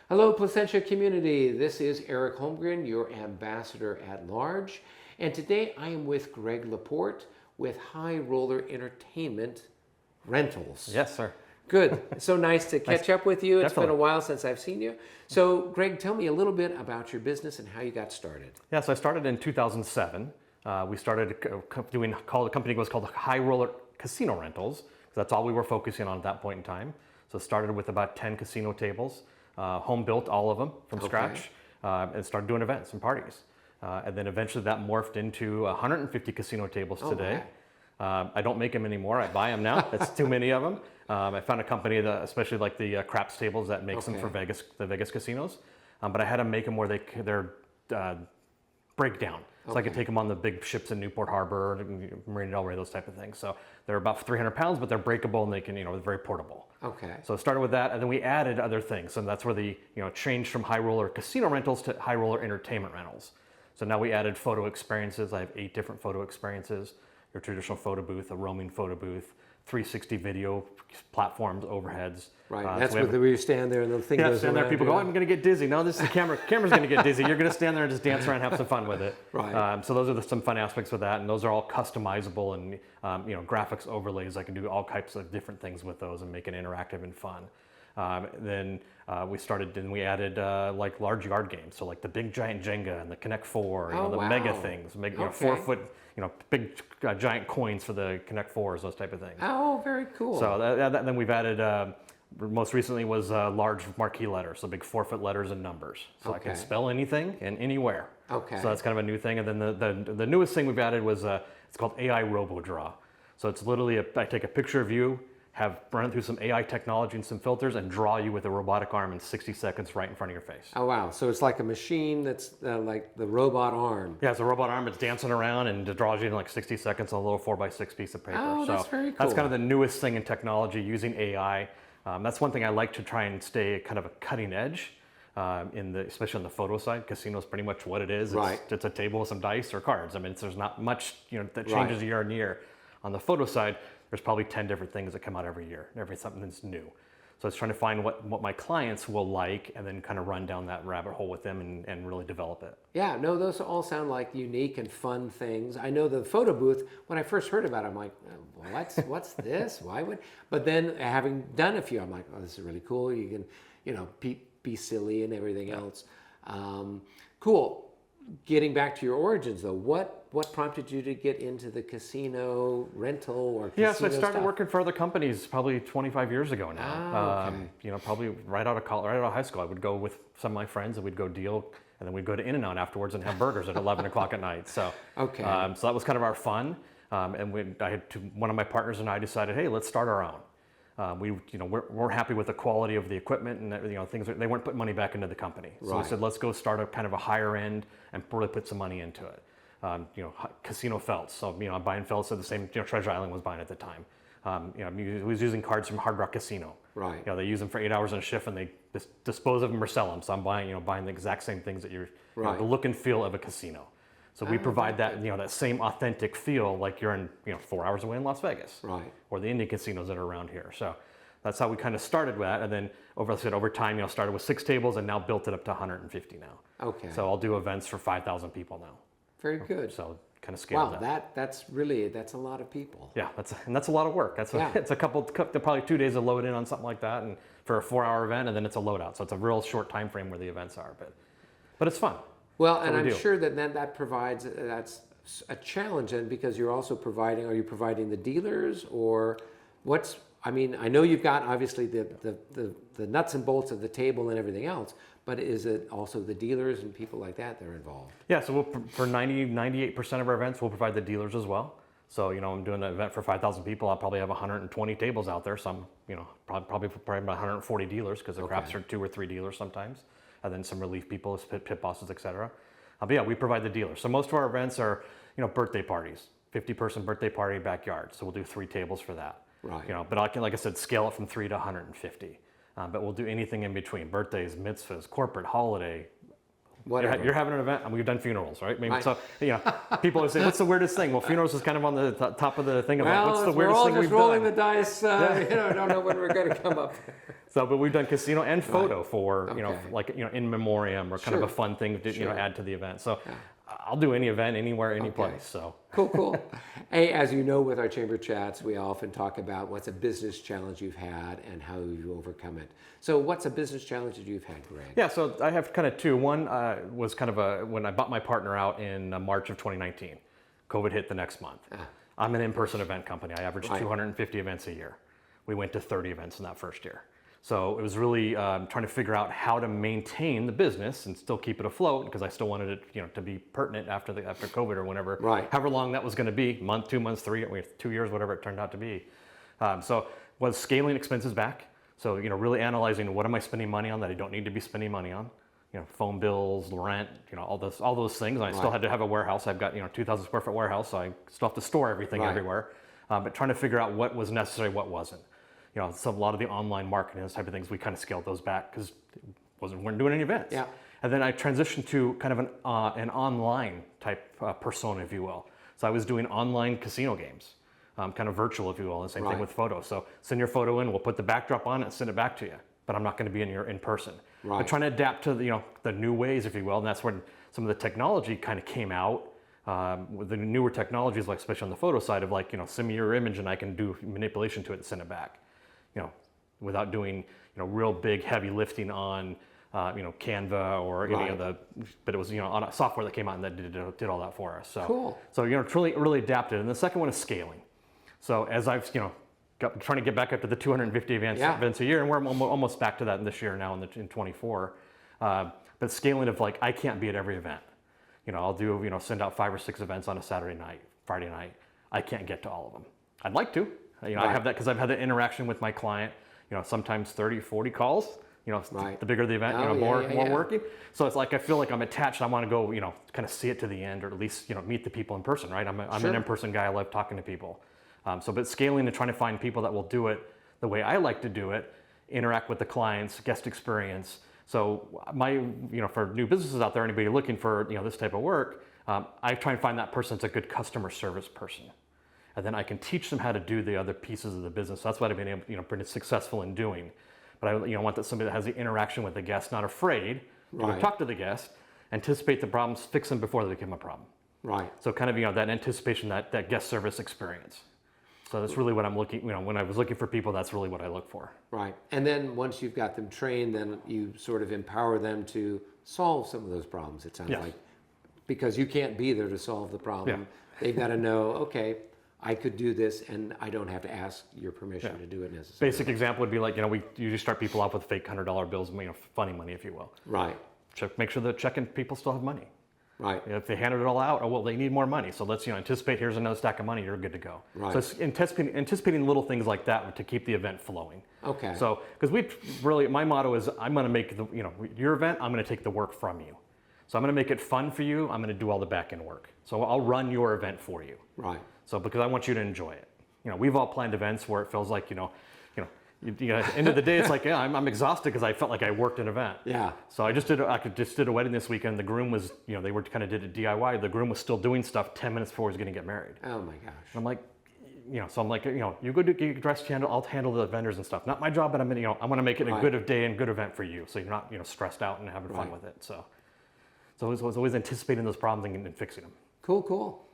Hello, Placentia community. This is Eric Holmgren, your ambassador at large. And today I am with Greg Laporte with High Roller Entertainment Rentals. Yes, sir. Good. So nice to catch up with you. It's Definitely. been a while since I've seen you. So, Greg, tell me a little bit about your business and how you got started. Yeah, so I started in 2007. We started the company was called High Roller Casino Rentals. That's all we were focusing on at that point in time. So it started with about 10 casino tables, home built all of them from scratch, and started doing events and parties. And then eventually that morphed into 150 casino tables today. I don't make them anymore. I buy them now. It's too many of them. I found a company that, especially like the craps tables, that makes them for the Vegas casinos. But I had to make them where they're break down. So I could take them on the big ships in Newport Harbor, Marina Del Rey, those type of things. So they're about 300 pounds, but they're breakable and they can, they're very portable. Okay. So it started with that, and then we added other things. And that's where the, changed from high roller casino rentals to high roller entertainment rentals. So now we added photo experiences. I have 8 different photo experiences. Your traditional photo booth, a roaming photo booth, 360 video platforms, overheads. Right, that's where you stand there and the thing goes stand there, people go, I'm going to get dizzy. No, this is the camera. Camera's going to get dizzy. You're going to stand there and just dance around and have some fun with it. Right. So those are some fun aspects with that, and those are all customizable and graphics overlays. I can do all types of different things with those and make it interactive and fun. Then we added like large yard games, so like the big giant Jenga and the Connect 4, the mega things, 4 foot, big giant coins for the Connect 4s, those type of things. Oh, very cool. So then we've added, most recently was large marquee letters, so big 4-foot letters and numbers. So I can spell anything and anywhere. Okay. So that's kind of a new thing. And then the newest thing we've added was, it's called AI RoboDraw. So it's literally, I take a picture of you, run it through some AI technology and some filters, and draw you with a robotic arm in 60 seconds right in front of your face. Oh, wow. So it's like a machine that's like the robot arm. Yeah, it's a robot arm. It's dancing around and it draws you in like 60 seconds on a little 4x6 piece of paper. Oh, that's very cool. That's kind of the newest thing in technology, using AI. That's one thing I like to try and stay kind of a cutting edge, especially on the photo side. Casino's pretty much what it is. Right. It's a table with some dice or cards. I mean, there's not much that changes year on year. On the photo side, there's probably 10 different things that come out every year, something that's new. So it's trying to find what my clients will like and then kind of run down that rabbit hole with them and really develop it. Yeah, no, those all sound like unique and fun things. I know the photo booth, when I first heard about it, I'm like, what's this? Why would? But then having done a few, I'm like, oh, this is really cool. You can, be silly and everything else. Cool. Getting back to your origins, though, what prompted you to get into the casino rental or casino so I started stuff? working for other companies probably 25 years ago now. Probably right out of high school, I would go with some of my friends and we'd go deal, and then we'd go to In-N-Out afterwards and have burgers at 11 o'clock at night. So, so that was kind of our fun. One of my partners and I decided, hey, let's start our own. We're happy with the quality of the equipment and things. They weren't putting money back into the company, so we said let's go start a kind of a higher end and really put some money into it. Casino felts. So I'm buying felts at the same Treasure Island was buying at the time. I was using cards from Hard Rock Casino. Right. They use them for 8 hours on a shift and they dispose of them or sell them. So I'm buying the exact same things that the look and feel of a casino. So we provide that that same authentic feel like you're in 4 hours away in Las Vegas, right? Or the Indian casinos that are around here. So that's how we kind of started with that, and then over time, started with 6 tables and now built it up to 150 now. Okay. So I'll do events for 5,000 people now. Very good. So kind of scaled that. Wow, that's a lot of people. Yeah, that's a lot of work. It's a probably 2 days of load in on something like that, and for a 4-hour event, and then it's a load out. So it's a real short time frame where the events are, but it's fun. Well, and I'm sure that provides, that's a challenge then, because are you providing the dealers, or I know you've got obviously the nuts and bolts of the table and everything else, but is it also the dealers and people like that are involved? Yeah, so for 98% of our events, we'll provide the dealers as well. So, I'm doing an event for 5,000 people, I'll probably have 120 tables out there, some, probably about 140 dealers, because the craps are 2 or 3 dealers sometimes. And then some relief people, pit bosses, etc. But yeah, we provide the dealers. So most of our events are, birthday parties, 50-person birthday party backyard. So we'll do 3 tables for that. Right. But I can, like I said, scale it from 3 to 150. But we'll do anything in between: birthdays, mitzvahs, corporate, holiday, Whatever. You're having an event, and we've done funerals, right? Maybe Right. so. People always say, "What's the weirdest thing?" Well, funerals is kind of on the top of the thing. Of like, what's the we're weirdest all thing just we've rolling done? the dice. I don't know when we're going to come up. So, but we've done casino and photo for Okay. in memoriam or kind of Sure. a fun thing to Sure. add to the event. So, I'll do any event, anywhere, any place. So. Cool. Hey, as you know, with our chamber chats, we often talk about what's a business challenge you've had and how you overcome it. So, what's a business challenge that you've had, Greg? Yeah, so I have kind of two. One was kind of when I bought my partner out in March of 2019. COVID hit the next month. I'm an in-person event company. I average 250 events a year. We went to 30 events in that first year. So it was really trying to figure out how to maintain the business and still keep it afloat, because I still wanted it, to be pertinent after COVID or whenever, however long that was going to be, month, 2 months, 2 years, whatever it turned out to be. So was scaling expenses back. So really analyzing what am I spending money on that I don't need to be spending money on. Phone bills, rent, all those things. And I still had to have a warehouse. I've got 2,000 square foot warehouse, so I still have to store everything everywhere. But trying to figure out what was necessary, what wasn't. A lot of the online marketing, those type of things, we kind of scaled those back because we weren't doing any events. Yeah. And then I transitioned to kind of an online type persona, if you will. So I was doing online casino games, kind of virtual, if you will, and same thing with photos. So send your photo in, we'll put the backdrop on it and send it back to you. But I'm not going to be in person. But trying to adapt to the new ways, if you will, and that's when some of the technology kind of came out. With the newer technologies, like especially on the photo side of send me your image and I can do manipulation to it and send it back. Without doing real big heavy lifting on Canva or any of the, but it was on a software that came out and that did all that for us. So cool. So really adapted. And the second one is scaling. So as I've trying to get back up to the 250 events a year, and we're almost back to that in this year now in 24. But scaling of I can't be at every event. I'll do send out 5 or 6 events on a Saturday night, Friday night. I can't get to all of them. I'd like to. I have that because I've had the interaction with my client. Sometimes 30, 40 calls. The bigger the event, more working. So it's I feel like I'm attached. I want to go, kind of see it to the end, or at least meet the people in person, right? I'm an in-person guy. I love talking to people. But scaling and trying to find people that will do it the way I like to do it, interact with the clients, guest experience. So for new businesses out there, anybody looking for this type of work, I try and find that person that's a good customer service person. And then I can teach them how to do the other pieces of the business. So that's what I've been able, pretty successful in doing. But I want somebody that has the interaction with the guest, not afraid to talk to the guest, anticipate the problems, fix them before they become a problem. Right. So kind of that anticipation, that guest service experience. So that's really what I'm looking. When I was looking for people, that's really what I look for. Right. And then once you've got them trained, then you sort of empower them to solve some of those problems. It sounds like, because you can't be there to solve the problem. They've got to know, okay, I could do this, and I don't have to ask your permission to do it necessarily. Basic example would be we usually start people off with fake $100 bills, funny money, if you will. Right. Make sure that checking people still have money. Right. If they handed it all out, they need more money. So let's anticipate. Here's another stack of money. You're good to go. Right. So it's anticipating little things like that to keep the event flowing. Okay. So because my motto is I'm going to make your event. I'm going to take the work from you. So I'm going to make it fun for you. I'm going to do all the back end work. So I'll run your event for you. Right. So because I want you to enjoy it. We've all planned events where it feels like at the end of the day, it's I'm exhausted because I felt like I worked an event. Yeah. So I just did a wedding this weekend. The groom was, they were kind of did it DIY. The groom was still doing stuff 10 minutes before he was going to get married. Oh my gosh. And I'm like, you go get your dress handle. I'll handle the vendors and stuff. Not my job, but I want to make it a good day and good event for you, so you're not stressed out and having fun with it. So I was always anticipating those problems and fixing them. Cool.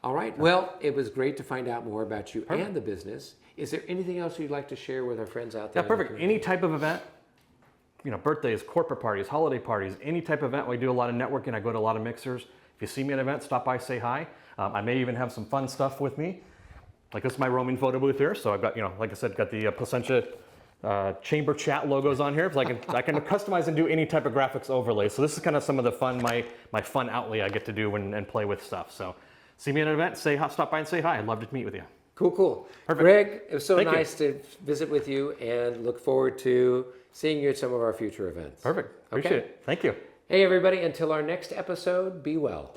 All right. Well, it was great to find out more about you and the business. Is there anything else you'd like to share with our friends out there? Yeah, perfect. Any type of event, birthdays, corporate parties, holiday parties, any type of event. We do a lot of networking. I go to a lot of mixers. If you see me at an event, stop by, say hi. I may even have some fun stuff with me. Like this is my roaming photo booth here. So I've got, like I said, got the Placentia chamber chat logos on here. So I can customize and do any type of graphics overlay. So this is kind of some of the fun, my fun outlay I get to do and play with stuff. So see me at an event, stop by and say hi. I'd love to meet with you. Cool. Perfect. Greg, it was so Thank nice to visit with you, and look forward to seeing you at some of our future events. Perfect. Appreciate it. Thank you. Hey, everybody, until our next episode, be well.